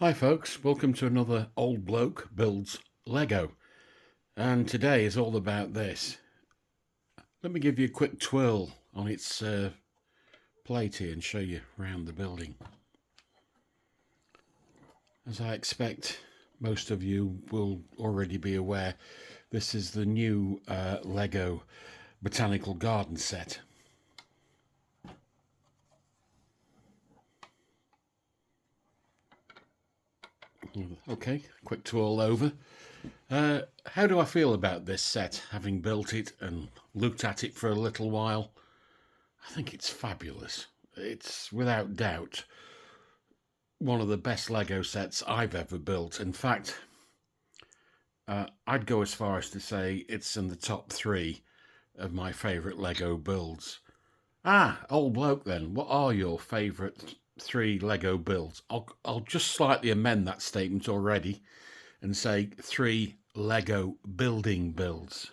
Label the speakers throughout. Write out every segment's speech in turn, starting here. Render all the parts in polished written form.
Speaker 1: Hi folks, welcome to another Old Bloke Builds Lego, and today is all about this. Let me give you a quick twirl on its plate here and show you around the building. As I expect most of you will already be aware, this is the new Lego Botanical Garden set. Okay, quick twirl over. How do I feel about this set, having built it and looked at it for a little while? I think it's fabulous. It's without doubt one of the best Lego sets I've ever built. In fact, I'd go as far as to say it's in the top 3 of my favourite Lego builds. Old bloke then, what are your favourite 3 Lego builds? I'll just slightly amend that statement already and say 3 Lego building builds.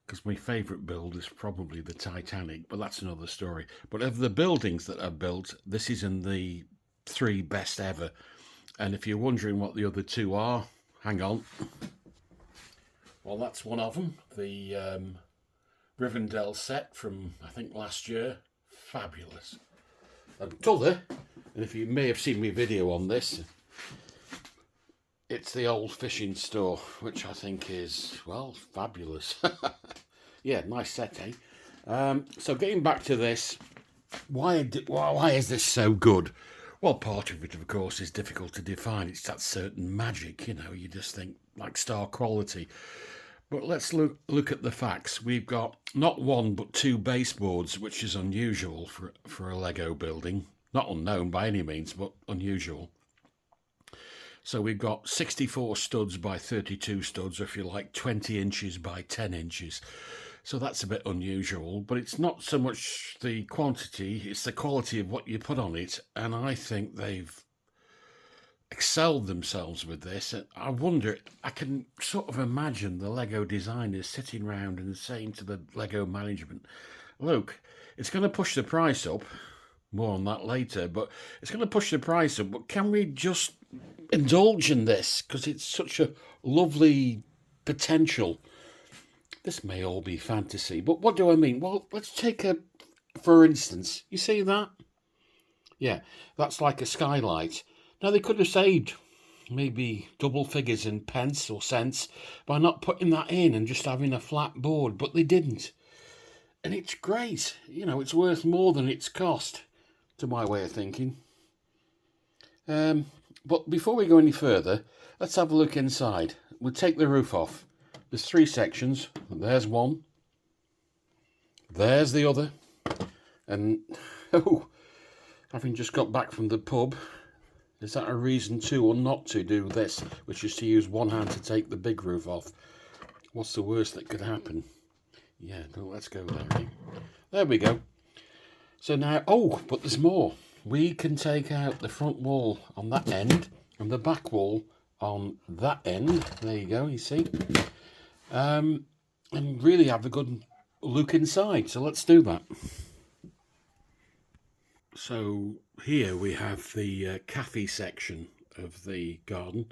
Speaker 1: Because my favourite build is probably the Titanic, but that's another story. But of the buildings that I've built, this is in the 3 best ever. And if you're wondering what the other 2 are, hang on. Well, that's one of them. The Rivendell set from, I think, last year. Fabulous. T'other, and if you may have seen my video on this, it's the old fishing store, which I think is, well, fabulous. Yeah, nice set, eh? So getting back to this, why is this so good? Well, part of it, of course, is difficult to define. It's that certain magic, you just think like star quality. But let's look at the facts. We've got not 1 but 2 baseboards, which is unusual for a Lego building. Not unknown by any means, but unusual. So we've got 64 studs by 32 studs, or if you like, 20 inches by 10 inches. So that's a bit unusual, but it's not so much the quantity, it's the quality of what you put on it. And I think they've excelled themselves with this. I wonder, I can sort of imagine the Lego designers sitting around and saying to the Lego management, look, it's going to push the price up, more on that later, but it's going to push the price up, but can we just indulge in this, because it's such a lovely potential. This may all be fantasy, but what do I mean? Well, let's take for instance, you see that? Yeah, that's like a skylight. Now, they could have saved maybe double figures in pence or cents by not putting that in and just having a flat board, but they didn't. And it's great. It's worth more than its cost, to my way of thinking. But before we go any further, let's have a look inside. We'll take the roof off. There's 3 sections. There's one. There's the other. And, having just got back from the pub, is that a reason to or not to do this, which is to use one hand to take the big roof off? What's the worst that could happen? Yeah, no, let's go there. Right? There we go. So now, but there's more. We can take out the front wall on that end and the back wall on that end. There you go, you see. And really have a good look inside. So let's do that. So here we have the cafe section of the garden.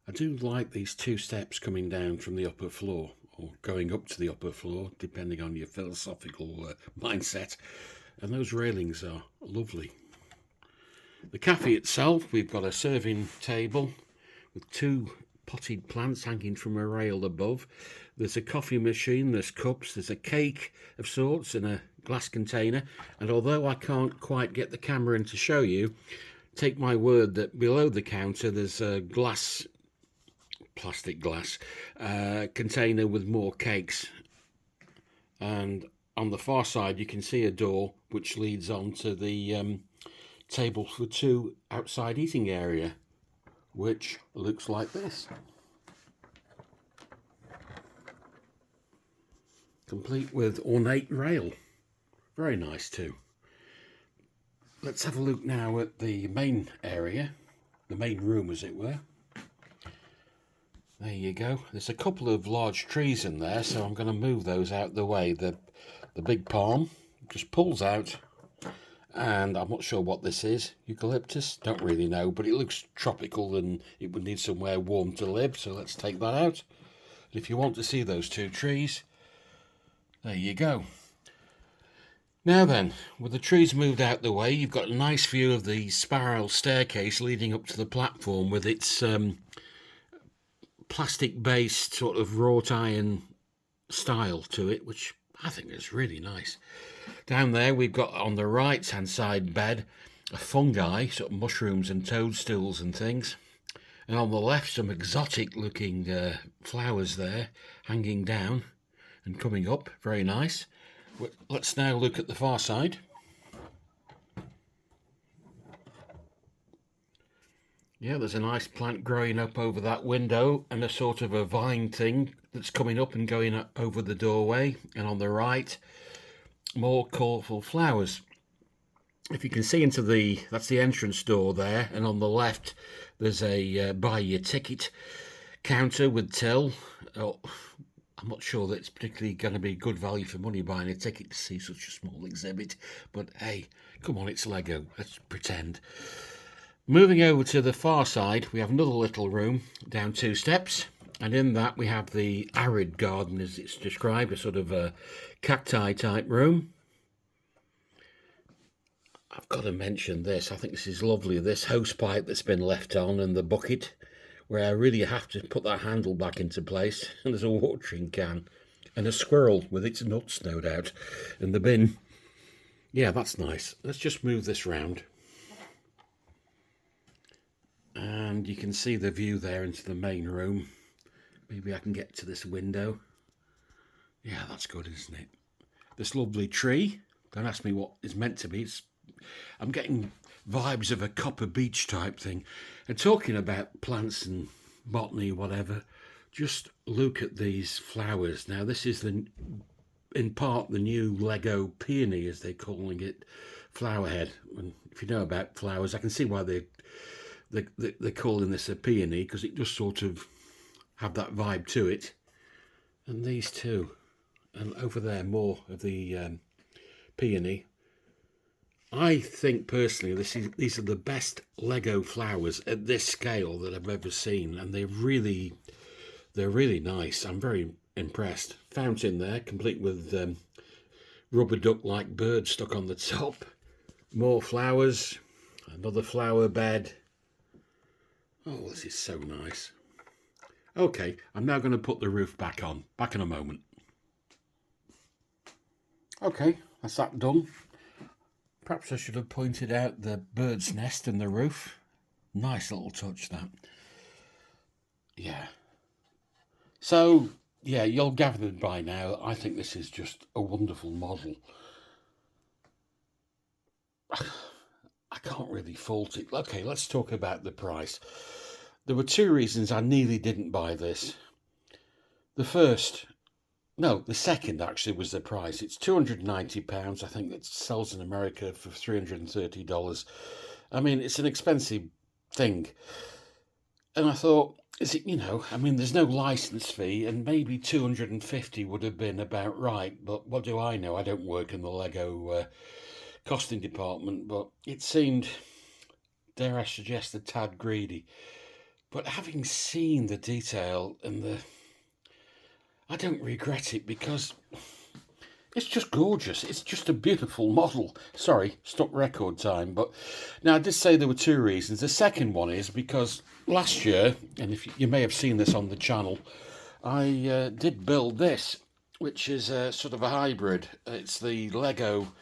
Speaker 1: I do like these 2 steps coming down from the upper floor, or going up to the upper floor, depending on your philosophical mindset. And those railings are lovely. The cafe itself, we've got a serving table with 2 potted plants hanging from a rail above. There's a coffee machine, there's cups, there's a cake of sorts in a glass container. And although I can't quite get the camera in to show you, take my word that below the counter there's a plastic glass container with more cakes. And on the far side you can see a door which leads on to the table for 2 outside eating area, which looks like this. Complete with ornate rail. Very nice too. Let's have a look now at the main area, the main room as it were. There you go. There's a couple of large trees in there, so I'm going to move those out the way. The big palm just pulls out And I'm not sure what this is. Eucalyptus? Don't really know, but it looks tropical and it would need somewhere warm to live, so let's take that out. And if you want to see those two trees, there you go. Now then, with the trees moved out the way, you've got a nice view of the spiral staircase leading up to the platform with its plastic-based sort of wrought iron style to it, which I think is really nice. Down there we've got on the right hand side bed a fungi, sort of mushrooms and toadstools and things, and on the left some exotic looking flowers there hanging down and coming up, very nice. Let's now look at the far side. Yeah, there's a nice plant growing up over that window and a sort of a vine thing that's coming up and going over the doorway. And on the right, more colourful flowers. If you can see into that's the entrance door there. And on the left, there's a buy your ticket counter with till. Oh, I'm not sure that it's particularly going to be good value for money buying a ticket to see such a small exhibit. But hey, come on, it's Lego. Let's pretend. Moving over to the far side, we have another little room down 2 steps, and in that we have the arid garden as it's described, a sort of a cacti type room. I've got to mention this, I think this is lovely, this hose pipe that's been left on and the bucket, where I really have to put that handle back into place, and there's a watering can and a squirrel with its nuts no doubt, and the bin. Yeah, that's nice. Let's just move this round. And you can see the view there into the main room. Maybe I can get to this window. Yeah, that's good, isn't it? This lovely tree. Don't ask me what it's meant to be. I'm getting vibes of a Copper Beach type thing. And talking about plants and botany, whatever, just look at these flowers. Now, this is in part the new Lego peony, as they're calling it, flower head. And if you know about flowers, I can see why they're calling this a peony, because it just sort of have that vibe to it. And these two, and over there more of the peony. I think personally these are the best Lego flowers at this scale that I've ever seen, and they're really nice. I'm very impressed. Fountain there, complete with rubber duck like bird stuck on the top. More flowers, another flower bed. Oh, this is so nice. Okay, I'm now going to put the roof back on. Back in a moment. Okay, that's that done. Perhaps I should have pointed out the bird's nest in the roof. Nice little touch, that. Yeah. So, yeah, you'll gather by now, I think this is just a wonderful model. I can't really fault it. Okay, let's talk about the price. There were 2 reasons I nearly didn't buy this. The second actually was the price. It's £290. I think it sells in America for $330. I mean, it's an expensive thing. And I thought, is it, there's no license fee, and maybe 250 would have been about right. But what do I know? I don't work in the Lego costing department, but it seemed, dare I suggest, a tad greedy. But having seen the detail and I don't regret it, because it's just gorgeous. It's just a beautiful model. Sorry, stop record time. But now I did say there were 2 reasons. The second one is because last year, and if you may have seen this on the channel, I did build this, which is a sort of a hybrid. It's the Lego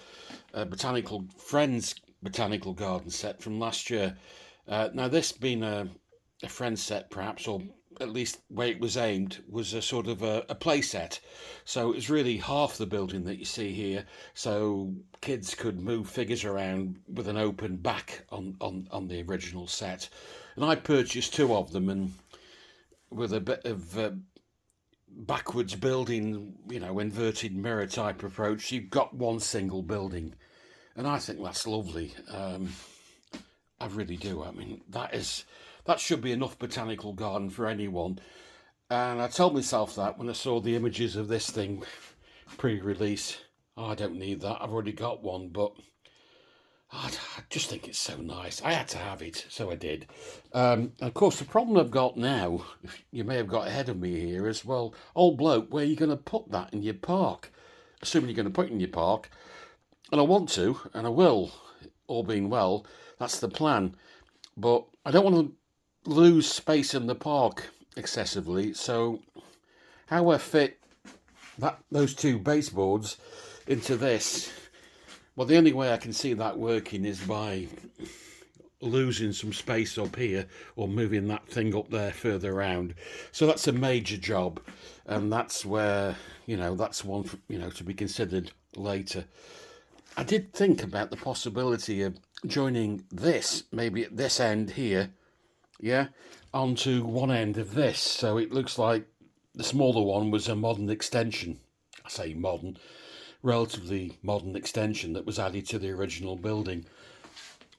Speaker 1: Friends Botanical Garden set from last year. Now this being a friend set, perhaps, or at least where it was aimed, was a sort of a play set. So it's really half the building that you see here, so kids could move figures around with an open back on the original set. And I purchased 2 of them, and with a bit of backwards building, inverted mirror type approach, you've got one single building. And I think that's lovely. I really do. I mean, that should be enough botanical garden for anyone. And I told myself that when I saw the images of this thing pre-release. Oh, I don't need that. I've already got one. But I just think it's so nice. I had to have it, so I did. Of course, the problem I've got now, you may have got ahead of me here as well. Old bloke, where are you going to put that in your park? Assuming you're going to put it in your park, and I want to, and I will, all being well. That's the plan. But I don't want to lose space in the park excessively. So how I fit those two baseboards into this? Well, the only way I can see that working is by losing some space up here or moving that thing up there further around. So that's a major job, and that's where, that's one for, to be considered later. I did think about the possibility of joining this, maybe at this end here, yeah, onto one end of this. So it looks like the smaller one was a modern extension. I say modern, relatively modern extension that was added to the original building.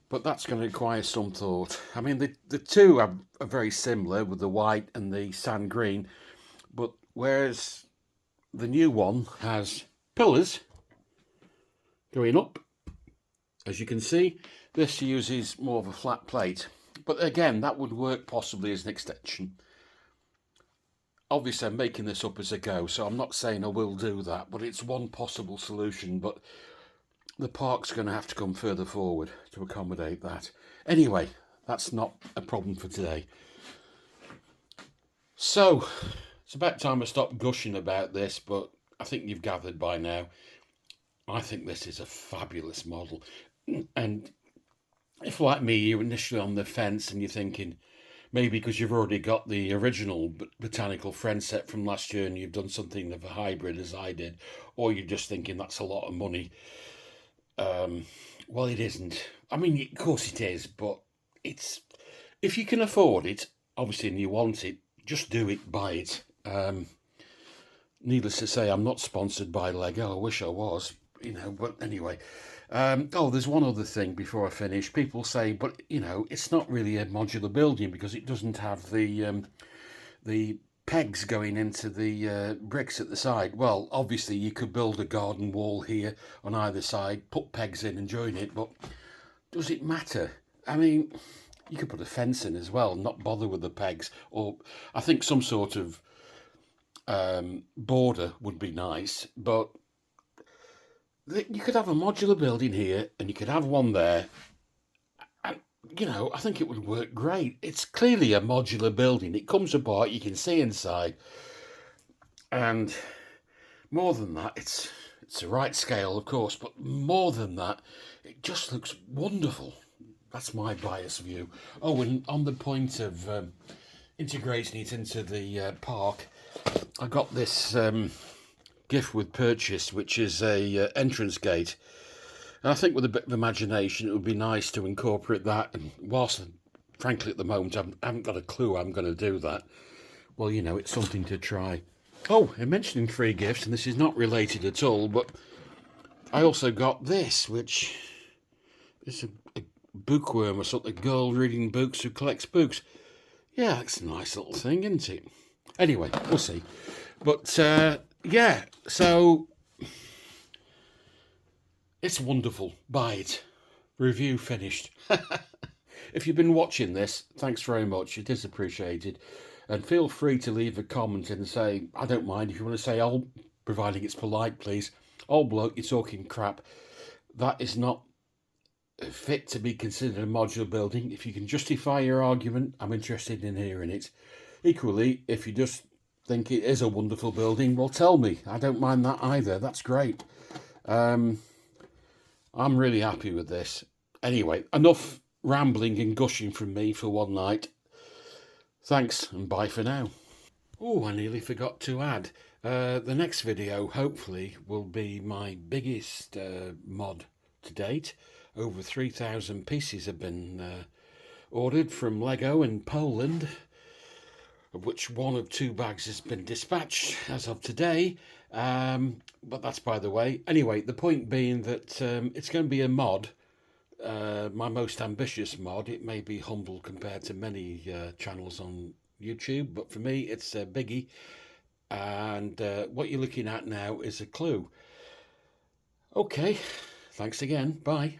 Speaker 1: But that's going to require some thought. I mean, the two are very similar with the white and the sand green, but whereas the new one has pillars going up, as you can see, this uses more of a flat plate. But again, that would work possibly as an extension. Obviously, I'm making this up as I go, so I'm not saying I will do that, but it's one possible solution. But the park's going to have to come further forward to accommodate that. Anyway, that's not a problem for today. So, it's about time I stop gushing about this, but I think you've gathered by now. I think this is a fabulous model. And if, like me, you're initially on the fence and you're thinking, maybe because you've already got the original Botanical Friend set from last year and you've done something of a hybrid as I did, or you're just thinking that's a lot of money. Well, it isn't. I mean, of course it is, but it's if you can afford it, obviously, and you want it, just do it, buy it. Needless to say, I'm not sponsored by Lego. I wish I was, but anyway. There's one other thing before I finish. People say, but, it's not really a modular building because it doesn't have the pegs going into the bricks at the side. Well, obviously you could build a garden wall here on either side, put pegs in and join it, but does it matter? I mean, you could put a fence in as well, not bother with the pegs, or I think some sort of border would be nice, but you could have a modular building here and you could have one there. And, I think it would work great. It's clearly a modular building. It comes apart, you can see inside. And more than that, it's the right scale, of course, but more than that, it just looks wonderful. That's my biased view. Oh, and on the point of integrating it into the park, I got this gift with purchase, which is a entrance gate. And I think with a bit of imagination, it would be nice to incorporate that. And whilst, frankly, at the moment, I haven't got a clue how I'm going to do that. Well, it's something to try. Oh, and mentioning free gifts, and this is not related at all, but I also got this, which is a bookworm or something, a girl reading books who collects books. Yeah, it's a nice little thing, isn't it? Anyway, we'll see. But, yeah, so it's wonderful. Buy it. Review finished. If you've been watching this, thanks very much. It is appreciated. And feel free to leave a comment and say, I don't mind if you want to say, oh, providing it's polite, please. Old bloke, you're talking crap. That is not fit to be considered a modular building. If you can justify your argument, I'm interested in hearing it. Equally, if you just think it is a wonderful building, well, tell me. I don't mind that either. That's great. I'm really happy with this. Anyway, enough rambling and gushing from me for one night. Thanks and bye for now. Oh, I nearly forgot to add. The next video, hopefully, will be my biggest mod to date. Over 3,000 pieces have been ordered from Lego in Poland, of which one of 2 bags has been dispatched as of today. But that's by the way. Anyway, the point being that it's going to be a mod, my most ambitious mod. It may be humble compared to many channels on YouTube, but for me it's a biggie. And what you're looking at now is a clue. Okay, thanks again. Bye.